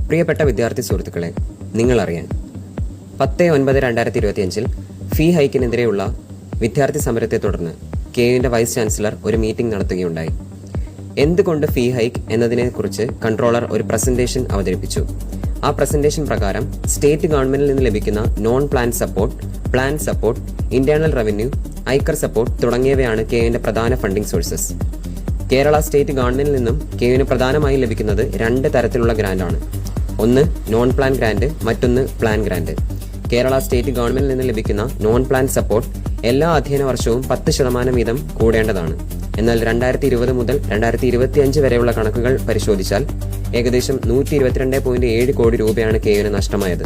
പ്രിയപ്പെട്ട വിദ്യാർത്ഥി സുഹൃത്തുക്കളെ, നിങ്ങളറിയാൻ 10/9/2025 ഫീ ഹൈക്കിനെതിരെയുള്ള വിദ്യാർത്ഥി സമരത്തെ തുടർന്ന് കെയുവിന്റെ വൈസ് ചാൻസലർ ഒരു മീറ്റിംഗ് നടത്തുകയുണ്ടായി. എന്തുകൊണ്ട് ഫീ ഹൈക്ക് എന്നതിനെക്കുറിച്ച് കൺട്രോളർ ഒരു പ്രസന്റേഷൻ അവതരിപ്പിച്ചു. ആ പ്രസന്റേഷൻ പ്രകാരം സ്റ്റേറ്റ് ഗവൺമെന്റിൽ നിന്ന് ലഭിക്കുന്ന non plan support, plan support, internal revenue, Iker support തുടങ്ങിയവയാണ് കെയുവിന്റെ പ്രധാന ഫണ്ടിംഗ് സോഴ്സസ്. കേരള സ്റ്റേറ്റ് ഗവൺമെന്റിൽ നിന്നും കെയുവിന് പ്രധാനമായും ലഭിക്കുന്നത് 2 തരത്തിലുള്ള ഗ്രാന്റാണ്. ഒന്ന് നോൺ പ്ലാൻ ഗ്രാന്റ്, മറ്റൊന്ന് പ്ലാൻ ഗ്രാന്റ്. കേരള സ്റ്റേറ്റ് ഗവൺമെന്റിൽ നിന്ന് ലഭിക്കുന്ന നോൺ പ്ലാൻ സപ്പോർട്ട് എല്ലാ അധ്യയന വർഷവും 10% വീതം കൂടേണ്ടതാണ്. എന്നാൽ 2020 മുതൽ 2025 വരെയുള്ള കണക്കുകൾ പരിശോധിച്ചാൽ ഏകദേശം 122.7 കോടി രൂപയാണ് കെയുവിന് നഷ്ടമായത്.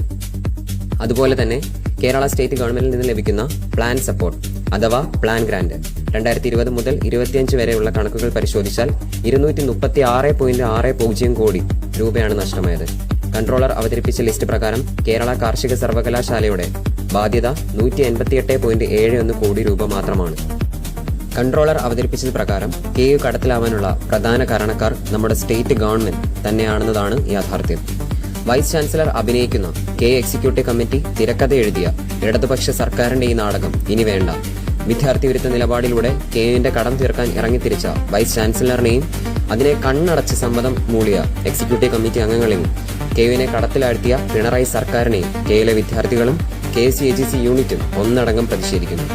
അതുപോലെ തന്നെ കേരള സ്റ്റേറ്റ് ഗവൺമെന്റിൽ നിന്ന് ലഭിക്കുന്ന പ്ലാൻ സപ്പോർട്ട് അഥവാ പ്ലാൻ ഗ്രാന്റ് 2020 മുതൽ 2025 വരെയുള്ള കണക്കുകൾ പരിശോധിച്ചാൽ 236.60 കോടി രൂപയാണ് നഷ്ടമായത്. കൺട്രോളർ അവതരിപ്പിച്ച ലിസ്റ്റ് പ്രകാരം കേരള കാർഷിക സർവകലാശാലയുടെ ബാധ്യത 188.71 കോടി രൂപ മാത്രമാണ്. കൺട്രോളർ അവതരിപ്പിച്ചത് പ്രകാരം കെയു കടത്തിലാവാനുള്ള പ്രധാന കാരണക്കാർ നമ്മുടെ സ്റ്റേറ്റ് ഗവൺമെന്റ് തന്നെയാണെന്നതാണ് യാഥാർത്ഥ്യം. വൈസ് ചാൻസലർ അഭിനയിക്കുന്ന കെ എക്സിക്യൂട്ടീവ് കമ്മിറ്റി തിരക്കഥ എഴുതിയ ഇടതുപക്ഷ സർക്കാരിന്റെ ഈ നാടകം ഇനി വേണ്ട. വിദ്യാർത്ഥി വിരുദ്ധ നിലപാടിലൂടെ കെയുവിന്റെ കടം തീർക്കാൻ ഇറങ്ങിത്തിരിച്ച വൈസ് ചാൻസലറിനെയും അതിനെ കണ്ണടച്ച് സമ്മതം മൂളിയ എക്സിക്യൂട്ടീവ് കമ്മിറ്റി അംഗങ്ങളെയും കെയുവിനെ കടത്തിലാഴ്ത്തിയ പിണറായി സർക്കാരിനെയും കെയിലെ വിദ്യാർത്ഥികളും KCAGC യൂണിറ്റും ഒന്നടങ്കം പ്രതിഷേധിക്കുന്നു.